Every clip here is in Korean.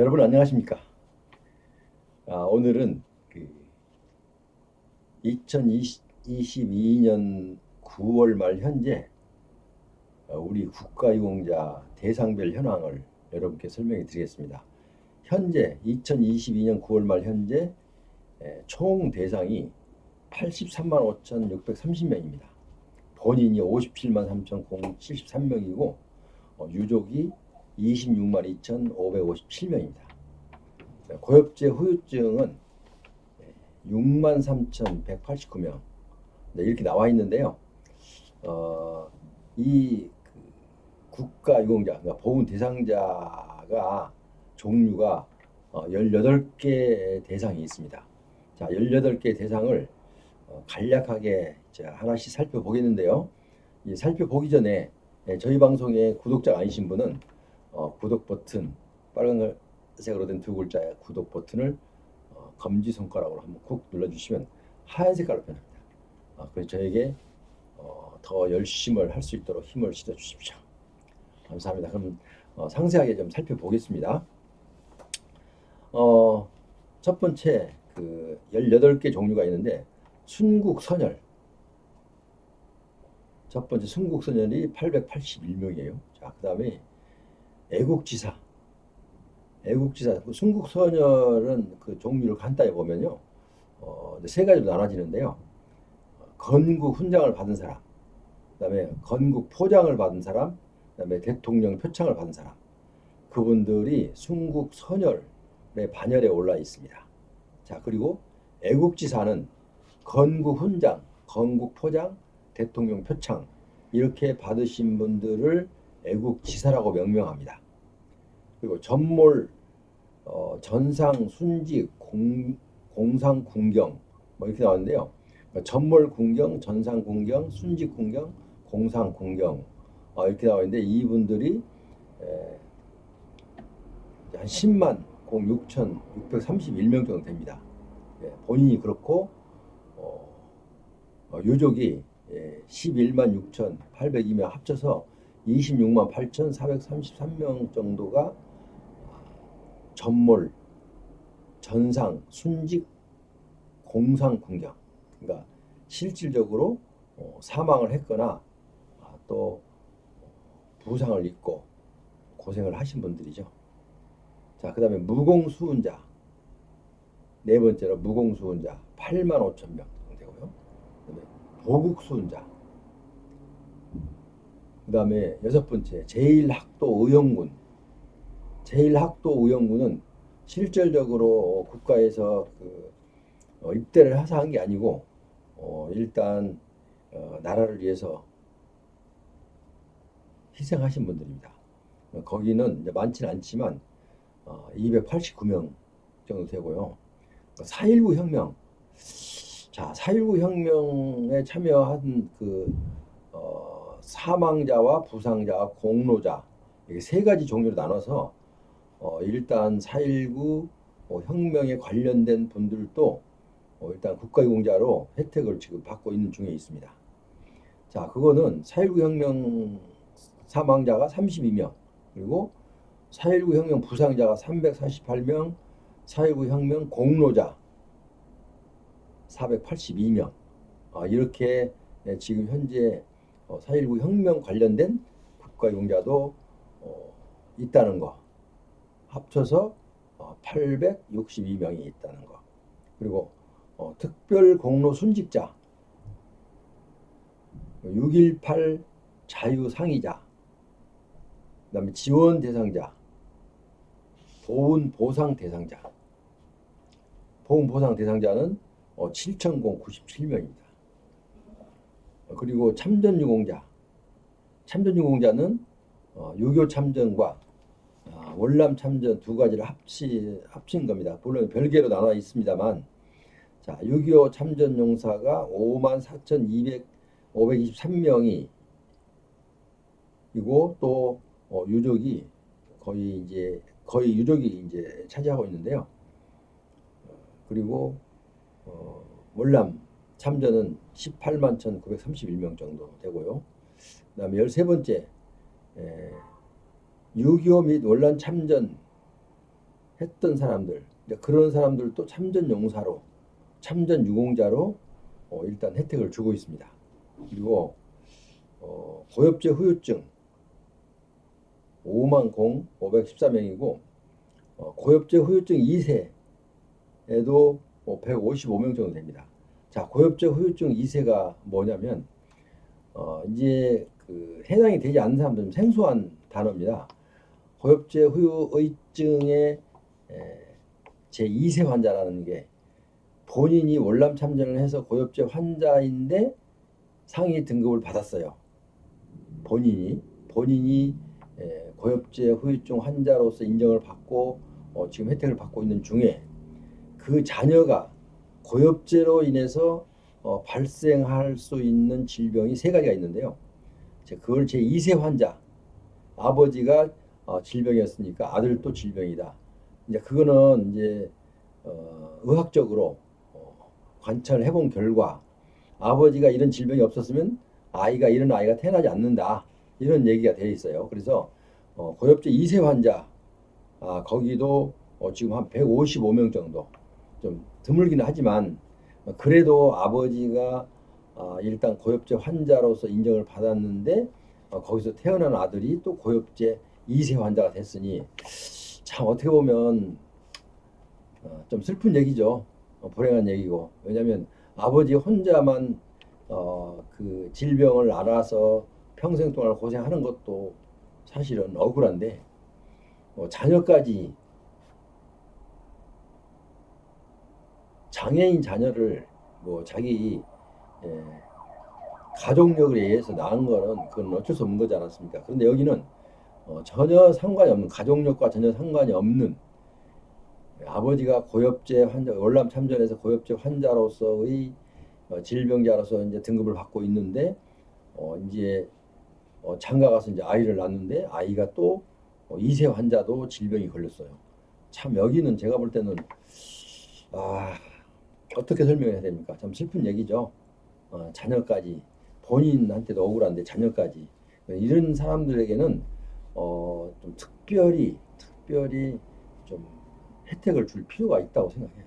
여러분 안녕하십니까? 오늘은 2022년 9월 말 현재 우리 국가유공자 대상별 현황을 여러분께 설명해 드리겠습니다. 현재 2022년 9월 말 현재 총 대상이 83만 5,630명입니다. 본인이 57만 3,073명이고 유족이 26만 2,557명입니다. 고엽제 후유증은 6만 3,189명 이렇게 나와 있는데요. 이 국가유공자, 그러니까 보훈 대상자가 종류가 18개 대상이 있습니다. 자, 18개 대상을 간략하게 하나씩 살펴보겠는데요. 이 살펴보기 전에 저희 방송에 구독자가 아니신 분은 구독 버튼, 빨간색으로 된 두 글자의 구독 버튼을 검지 손가락으로 한번 콕 눌러주시면 하얀 색깔로 변합니다. 그래서 저에게 더 열심을 할 수 있도록 힘을 실어 주십시오. 감사합니다. 그럼 상세하게 좀 살펴보겠습니다. 첫 번째 18개 종류가 있는데 순국선열, 첫 번째 순국선열이 881명이에요. 자, 그 다음에 애국지사, 순국선열은 그 종류를 간단히 보면요, 세 가지로 나눠지는데요. 건국 훈장을 받은 사람, 그다음에 건국 포장을 받은 사람, 그다음에 대통령 표창을 받은 사람, 그분들이 순국선열의 반열에 올라 있습니다. 자, 그리고 애국지사는 건국 훈장, 건국 포장, 대통령 표창 이렇게 받으신 분들을 애국지사라고 명명합니다. 그리고 전몰, 전상, 순직, 공상, 궁경 이렇게 나왔는데요. 전몰 궁경, 전상 궁경, 순직 궁경, 공상 궁경 이렇게 나와 있는데 이분들이 한 10만 6,631명 정도 됩니다. 본인이 그렇고 유족이 11만 6,802명 합쳐서 26만 8,433명 정도가 전몰, 전상, 순직, 공상, 궁경, 그러니까 실질적으로 사망을 했거나 또 부상을 입고 고생을 하신 분들이죠. 자, 그 다음에 무공수훈자, 네 번째로 무공수훈자 8만 5천 명 되고요. 그다음에 보국수훈자, 그 다음에 여섯 번째 제1학도의용군. 제1학도의용군은 실질적으로 국가에서 입대를 해서 한 게 아니고 일단 나라를 위해서 희생하신 분들입니다. 거기는 많지는 않지만 289명 정도 되고요. 4.19 혁명, 자, 4.19 혁명에 참여한 사망자와 부상자와 공로자, 이렇게 세 가지 종류로 나눠서 일단 4.19 혁명에 관련된 분들도 일단 국가유공자로 혜택을 지금 받고 있는 중에 있습니다. 자, 그거는 4.19 혁명 사망자가 32명, 그리고 4.19 혁명 부상자가 348명, 4.19 혁명 공로자 482명, 이렇게 지금 현재 4.19 혁명 관련된 국가유공자도 있다는 거, 합쳐서 862명이 있다는 거. 그리고 특별 공로 순직자, 6.18 자유상의자, 그 다음에 지원 대상자, 보훈 보상 대상자. 보훈 보상 대상자는 7,097명입니다. 그리고 참전유공자, 참전유공자는 6.25 참전과 월남 참전 두 가지를 합친 겁니다. 물론 별개로 나눠 있습니다만, 자, 6.25 참전 용사가 54,523명이 이고 또 유족이 거의 유족이 이제 차지하고 있는데요. 그리고 월남 참전은 18만 1,931명 정도 되고요. 그다음에 13번째 6.25 및 월남 참전 했던 사람들, 이제 그런 사람들도 참전용사로, 참전유공자로 일단 혜택을 주고 있습니다. 그리고 고엽제 후유증 5만 514명이고 고엽제 후유증 2세에도 155명 정도 됩니다. 자, 고엽제 후유증 2세가 뭐냐면 이제 그 해당이 되지 않는 사람들은 생소한 단어입니다. 고엽제 후유증의 제 2세 환자라는 게 본인이 월남 참전을 해서 고엽제 환자인데 상위 등급을 받았어요. 본인이 고엽제 후유증 환자로서 인정을 받고 지금 혜택을 받고 있는 중에 그 자녀가 고엽제로 인해서 발생할 수 있는 질병이 세 가지가 있는데요. 그걸 제 2세 환자, 아버지가 질병이었으니까 아들도 질병이다. 이제 그거는 이제 의학적으로 관찰을 해본 결과 아버지가 이런 질병이 없었으면 이런 아이가 태어나지 않는다. 이런 얘기가 되어 있어요. 그래서 고엽제 2세 환자 거기도 지금 한 155명 정도, 좀 드물기는 하지만 그래도 아버지가 일단 고엽제 환자로서 인정을 받았는데 거기서 태어난 아들이 또 고엽제 2세 환자가 됐으니 참 어떻게 보면 좀 슬픈 얘기죠. 불행한 얘기고. 왜냐하면 아버지 혼자만 그 질병을 알아서 평생 동안 고생하는 것도 사실은 억울한데 자녀까지, 장애인 자녀를 자기 가족력에 의해서 낳은 거는 그건 어쩔 수 없는 거지 않았습니까? 그런데 여기는 전혀 상관이 없는, 가족력과 전혀 상관이 없는 아버지가 고엽제 환자, 월남 참전해서 고엽제 환자로서의 질병자로서 이제 등급을 받고 있는데 이제 장가 가서 이제 아이를 낳는데 아이가 또 2세 환자도 질병이 걸렸어요. 참 여기는 제가 볼 때는 어떻게 설명해야 됩니까? 참 슬픈 얘기죠. 자녀까지, 본인한테도 억울한데 자녀까지, 이런 사람들에게는 좀 특별히 좀 혜택을 줄 필요가 있다고 생각해요.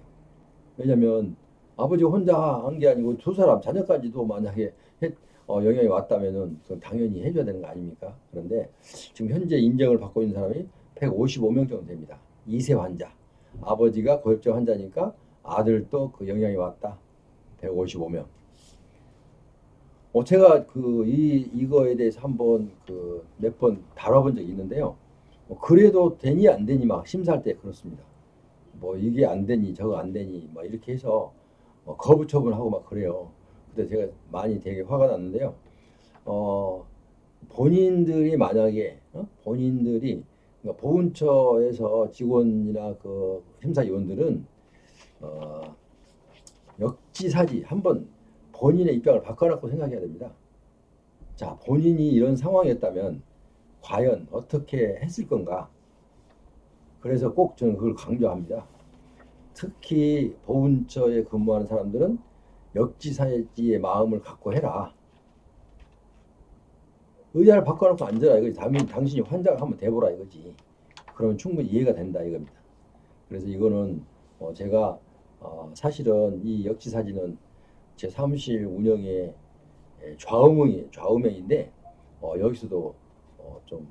왜냐하면 아버지 혼자 한 게 아니고 두 사람 자녀까지도 만약에 영향이 왔다면은 그건 당연히 해줘야 되는 거 아닙니까? 그런데 지금 현재 인정을 받고 있는 사람이 155명 정도 됩니다. 2세 환자, 아버지가 고엽제 환자니까 아들도 그 영향이 왔다. 155명. 제가 이거에 대해서 한번 몇 번 다뤄본 적이 있는데요. 그래도 되니 안 되니 막 심사할 때 그렇습니다. 이게 안 되니 저거 안 되니 막 이렇게 해서 거부 처분하고 막 그래요. 그때 제가 많이 되게 화가 났는데요. 본인들이 만약에 본인들이, 그러니까 보훈처에서 직원이나 그 심사위원들은 역지사지 한번 본인의 입장을 바꿔놓고 생각해야 됩니다. 자, 본인이 이런 상황이었다면 과연 어떻게 했을 건가? 그래서 꼭 저는 그걸 강조합니다. 특히 보훈처에 근무하는 사람들은 역지사지의 마음을 갖고 해라. 의자를 바꿔놓고 앉아라 이거지. 당신이 환자가 한번 돼보라 이거지. 그러면 충분히 이해가 된다 이겁니다. 그래서 이거는 제가 사실은 이 역지사지는 제 사무실 운영의 좌우명인데 여기서도 좀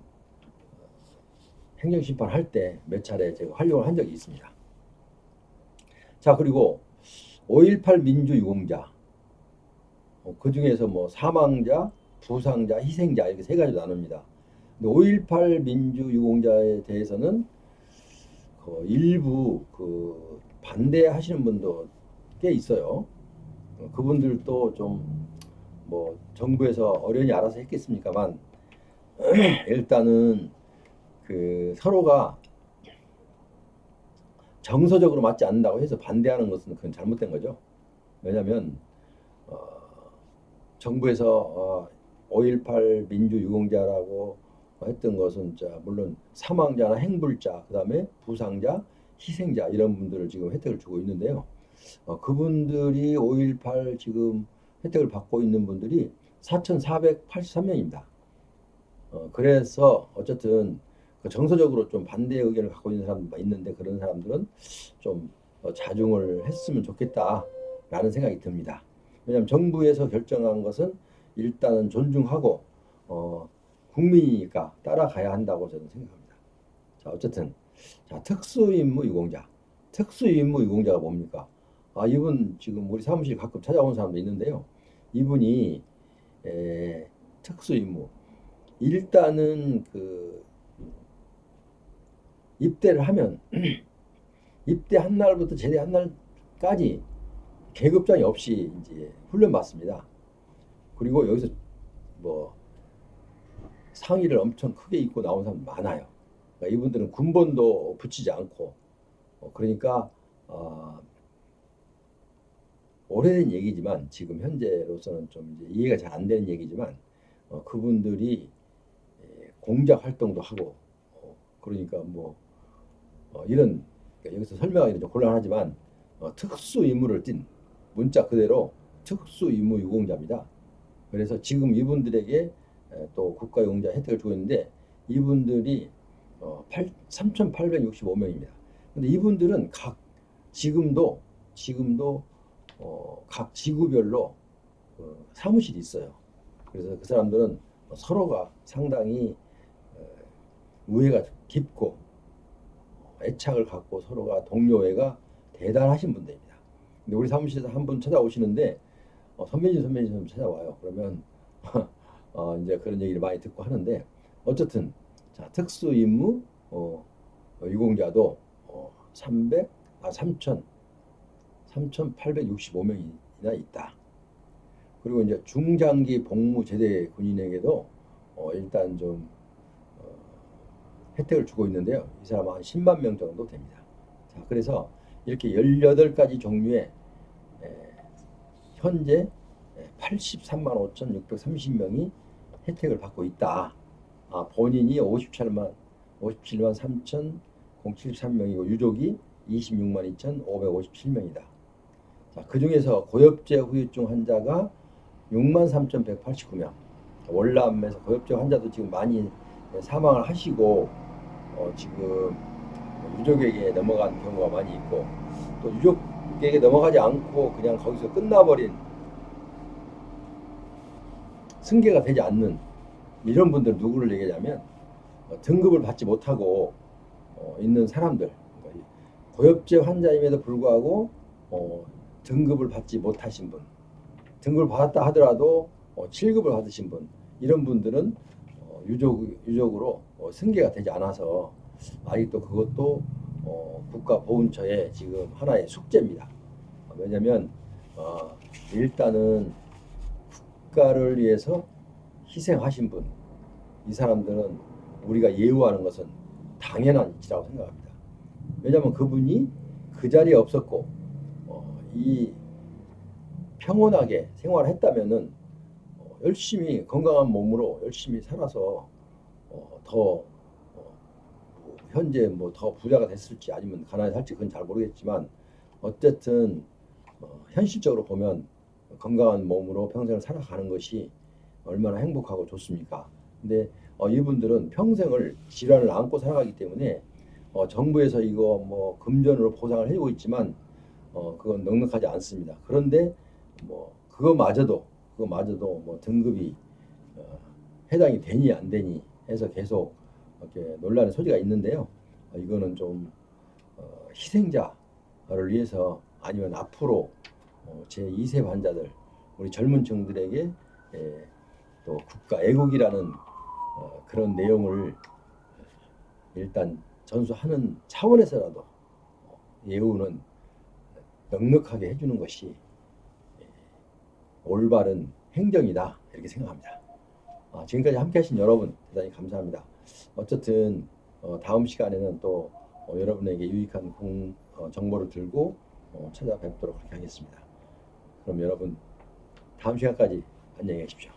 행정심판 할 때 몇 차례 제가 활용을 한 적이 있습니다. 자, 그리고 5.18 민주유공자, 그 중에서 사망자, 부상자, 희생자 이렇게 세 가지로 나눕니다. 근데 5.18 민주유공자에 대해서는 일부 반대하시는 분도 꽤 있어요. 그분들도 좀 정부에서 어련히 알아서 했겠습니까만 일단은 서로가 정서적으로 맞지 않는다고 해서 반대하는 것은 그건 잘못된 거죠. 왜냐하면 정부에서 5.18 민주유공자라고 했던 것은 물론 사망자나 행불자, 그 다음에 부상자, 희생자 이런 분들을 지금 혜택을 주고 있는데요. 그분들이 5.18 지금 혜택을 받고 있는 분들이 4,483명입니다. 그래서 어쨌든 그 정서적으로 좀 반대 의견을 갖고 있는 사람도 있는데 그런 사람들은 좀 자중을 했으면 좋겠다라는 생각이 듭니다. 왜냐하면 정부에서 결정한 것은 일단은 존중하고 국민이니까 따라가야 한다고 저는 생각합니다. 자, 어쨌든 자, 특수임무 유공자. 특수임무 유공자가 뭡니까? 이분 지금 우리 사무실 가끔 찾아오는 사람도 있는데요. 이분이 특수임무. 일단은 그 입대를 하면 입대한 날부터 제대한 날까지 계급장이 없이 이제 훈련 받습니다. 그리고 여기서 뭐 상의를 엄청 크게 입고 나온 사람 많아요. 그러니까 이분들은 군번도 붙이지 않고 그러니까 오래된 얘기지만 지금 현재로서는 좀 이제 이해가 잘 안 되는 얘기지만 그분들이 공작 활동도 하고 그러니까 뭐 이런 그러니까 여기서 설명하기는 좀 곤란하지만 특수 임무를 띤 문자 그대로 특수 임무 유공자입니다. 그래서 지금 이분들에게 또 국가용자 혜택을 주고 있는데 이분들이 3,865명입니다. 근데 이분들은 지금도 각 지구별로 사무실이 있어요. 그래서 그 사람들은 서로가 상당히 우애가 깊고 애착을 갖고 서로가 동료애가 대단하신 분들입니다. 근데 우리 사무실에서 한 분 찾아오시는데 선배님 찾아와요. 그러면 이제 그런 얘기를 많이 듣고 하는데 어쨌든 자 특수 임무 유공자도 3,865명이나 있다. 그리고 이제 중장기 복무 제대 군인에게도 일단 좀 혜택을 주고 있는데요. 이 사람은 한 10만 명 정도 됩니다. 자, 그래서 이렇게 18가지 종류의 현재 83만 5,630명이 혜택을 받고 있다. 본인이 57만 3,073명이고 유족이 26만 2,557명이다. 자, 그 중에서 고엽제 후유증 환자가 6만 3,189명. 월남에서 고엽제 환자도 지금 많이 사망을 하시고 지금 유족에게 넘어간 경우가 많이 있고 또 유족에게 넘어가지 않고 그냥 거기서 끝나버린 승계가 되지 않는 이런 분들 누구를 얘기하냐면 등급을 받지 못하고 있는 사람들 고엽제 환자임에도 불구하고 등급을 받지 못하신 분 등급을 받았다 하더라도 7급을 받으신 분 이런 분들은 유족으로 승계가 되지 않아서 아직도 그것도 국가보훈처의 지금 하나의 숙제입니다. 왜냐하면 일단은 국가를 위해서 희생하신 분, 이 사람들은 우리가 예우하는 것은 당연한 이치라고 생각합니다. 왜냐하면 그분이 그 자리에 없었고 이 평온하게 생활했다면은 열심히 건강한 몸으로 열심히 살아서 더 현재 뭐 더 부자가 됐을지 아니면 가난해 살지 그건 잘 모르겠지만 어쨌든 현실적으로 보면 건강한 몸으로 평생을 살아가는 것이 얼마나 행복하고 좋습니까? 근데 이분들은 평생을 질환을 안고 살아가기 때문에 정부에서 이거 뭐 금전으로 보상을 해주고 있지만 그건 넉넉하지 않습니다. 그런데 뭐 그거마저도 뭐 등급이 해당이 되니 안 되니 해서 계속 이렇게 논란의 소지가 있는데요. 이거는 좀 희생자를 위해서 아니면 앞으로 제2세 환자들 우리 젊은 층들에게 또 국가 애국이라는 그런 내용을 일단 전수하는 차원에서라도 예우는 넉넉하게 해주는 것이 올바른 행정이다 이렇게 생각합니다. 지금까지 함께 하신 여러분 대단히 감사합니다. 어쨌든 다음 시간에는 또 여러분에게 유익한 정보를 들고 찾아뵙도록 그렇게 하겠습니다. 그럼 여러분 다음 시간까지 안녕히 계십시오.